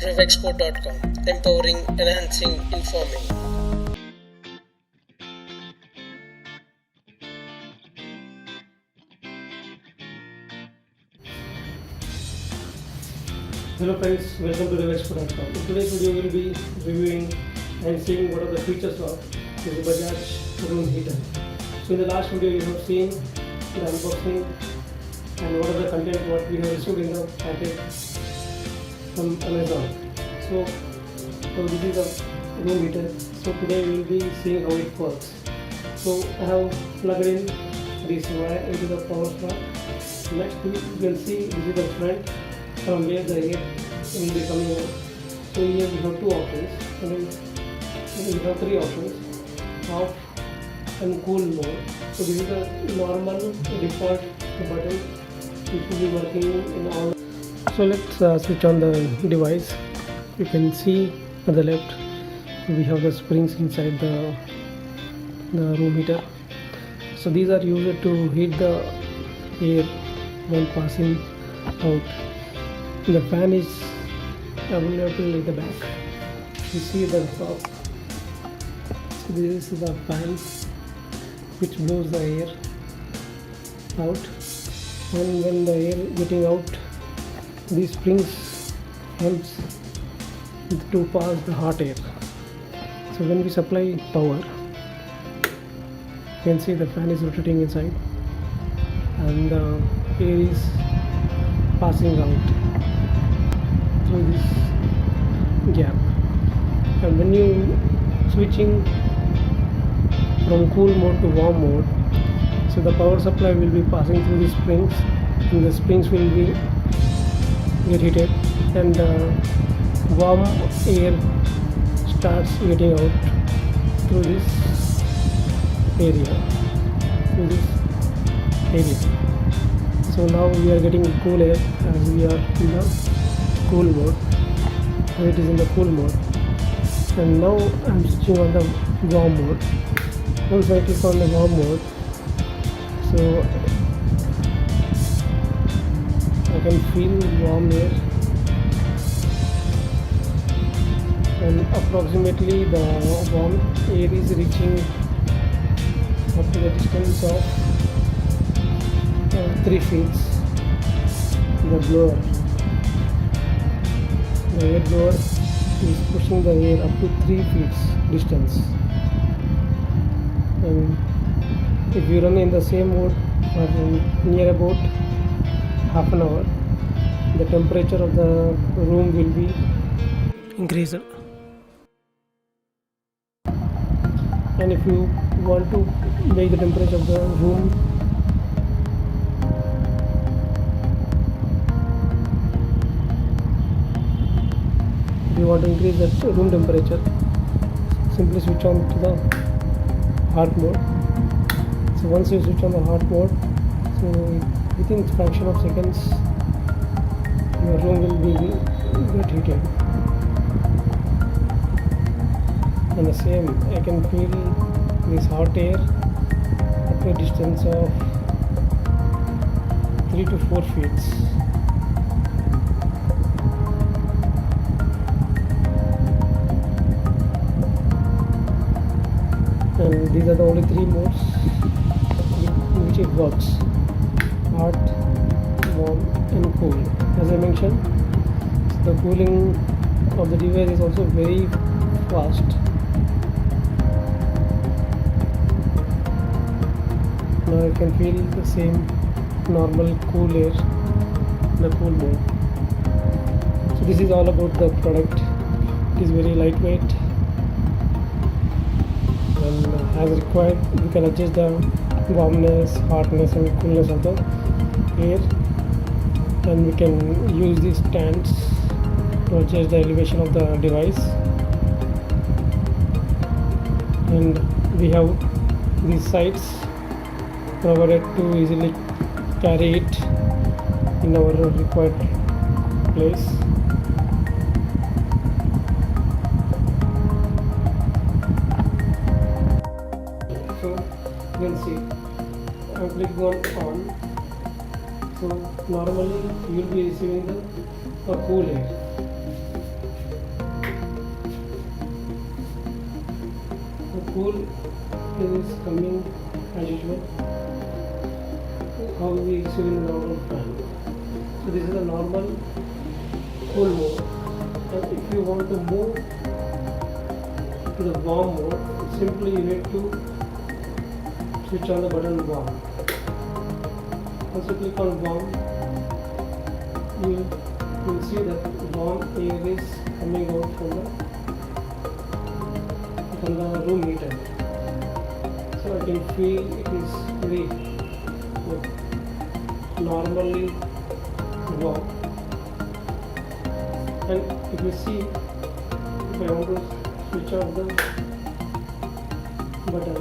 RevExpo.com. Empowering, enhancing, informing. Hello friends, welcome to RevExpo.com. In today's video we will be reviewing and seeing what are the features of this Bajaj Room Heater. So in the last video you have seen the unboxing and what are the content what we have received in the packet from Amazon. So this is a room heater. So today we will be seeing how it works. So I have plugged in this wire into the power plug. Next you can see this is the front from where the air will be coming out. So here we have two options, and then we have three options: off and cool mode. So this is the normal default button which will be working in all. So let's switch on the device. You can see at the left we have the springs inside the room heater. So these are used to heat the air when passing out. The fan is available at the back. You see the top. So this is the fan which blows the air out, and when the air getting out, these springs helps to pass the hot air. So when we supply power, you can see the fan is rotating inside and the air is passing out through this gap. And when you switching from cool mode to warm mode, so the power supply will be passing through the springs, and the springs will be get heated, and the warm air starts getting out through this area. So now we are getting cool air as we are in the cool mode. So it is in the cool mode, and now I am switching on the warm mode. Once I click on the warm mode, so I can feel warm air, and approximately the warm air is reaching up to the distance of 3 feet. The air blower is pushing the air up to 3 feet distance, and if you run in the same mode for near about half an hour, the temperature of the room will be increased. And if you want to make the temperature of the room to increase the room temperature, simply switch on to the hot mode. So once you switch on the hot mode, so within fraction of seconds your room will be get heated. And the same, I can feel this hot air at a distance of 3 to 4 feet. And these are the only 3 modes in which it works: hot, warm and cool. As I mentioned, the cooling of the device is also very fast. Now I can feel the same normal cool air in the cool mode. So this is all about the product. It is very lightweight, and as required we can adjust the warmness, hotness and coolness of the air, and we can use these stands to adjust the elevation of the device. And we have these sides provided to easily carry it in our required place. So you can see I click on. So normally you will be receiving the cool air. cool is coming as usual. How we see in normal fan. So this is a normal cool mode. And if you want to move to the warm mode, simply you need to switch on the button warm. Once you click on warm, you will see that warm air is coming out from the room heater. So I can feel it is very normally warm. And if you see, if I want to switch off the button,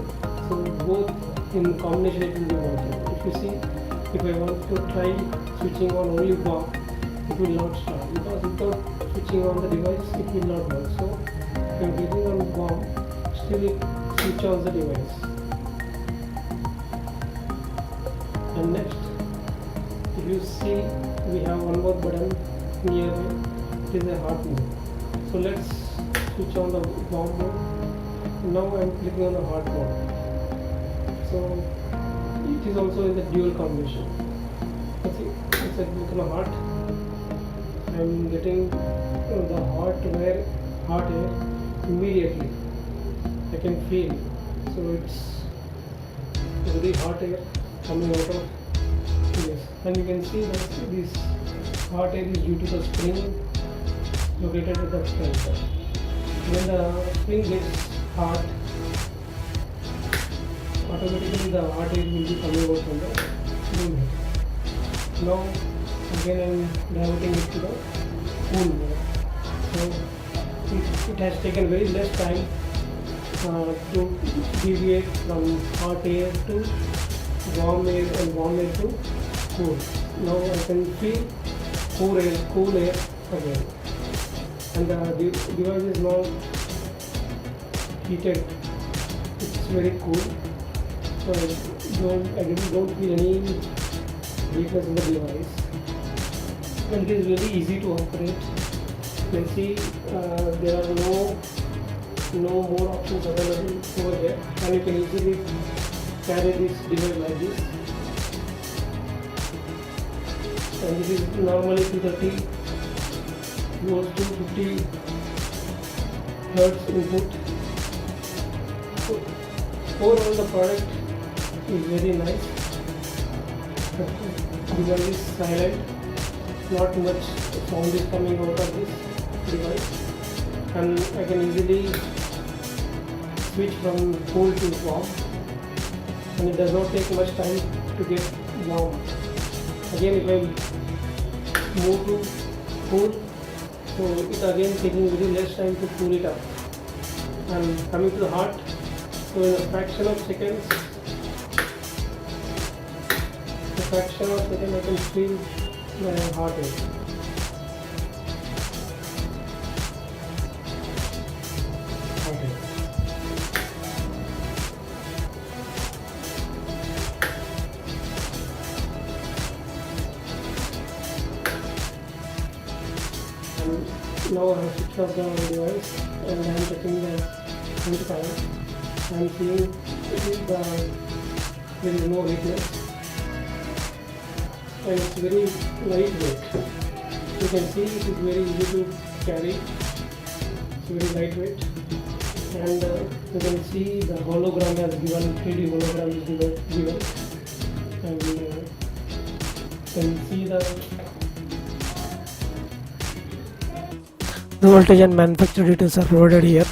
so both in combination it will be working. If you see, if I want to try switching on only warm, it will not start, because without switching on the device it will not work. So if I am clicking on warm, still it switch on the device. And next, if you see, we have one more button nearby. It is a hot mode. So let's switch on the warm mode. Now I am clicking on the hot mode. So it is also in the dual combination. Let's see, once I click on the hot, I am getting the hot air immediately. I can feel. So it's very hot air coming out of this. And you can see that this hot air is due to the spring located at the center. When the spring gets hot, automatically the hot air will be coming out from the room heater. Now again I am diverting it to the cool mode. So it has taken very less time to deviate from hot air to warm air and warm air to cool. Now I can feel cool air again. And the device is not heated, it's very cool. So I don't feel any weakness in the device. And it is very easy to operate. You can see there are no more options available over here, and you can easily carry this device like this. And this is normally 230 goes to 50 Hertz input. So overall the product is very nice. The device is silent, not much sound is coming out of this device, and I can easily switch from cool to warm, and it does not take much time to get warm. Again, if I move to cool, so it again taking very less time to cool it up. And coming to the hot, so in a fraction of seconds I can feel my heart rate. Now I have switched off the device and I am checking the time. I am seeing there is no weakness, and it's very lightweight. You can see it is very easy to carry. It's very lightweight, and you can see the hologram has given, 3D hologram is given, and you can see the voltage and manufacturer details are provided here.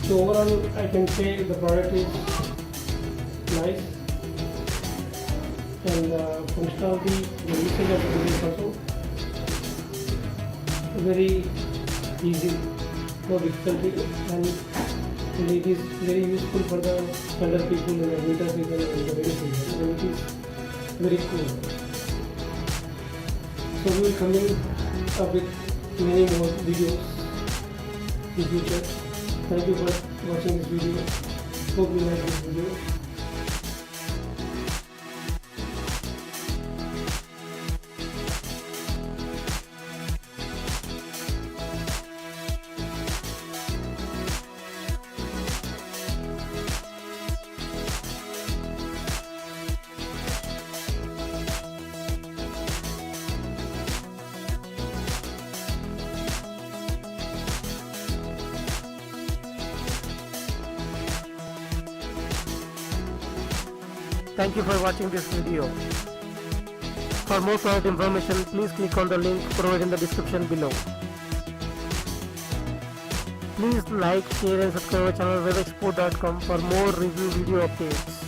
So overall I can say the product is nice, and functionality, the usage of the device also very easy, no difficulty, and it is very useful for the elder people and the winter season and the rainy season, and it is very cool. So we will come up with many more videos in future. Thank you for watching this video. Hope you like this video. Thank you for watching this video. For more product information, please click on the link provided in the description below. Please like, share and subscribe our channel RevExpo.com for more review video updates.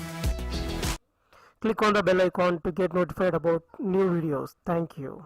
Click on the bell icon to get notified about new videos. Thank you.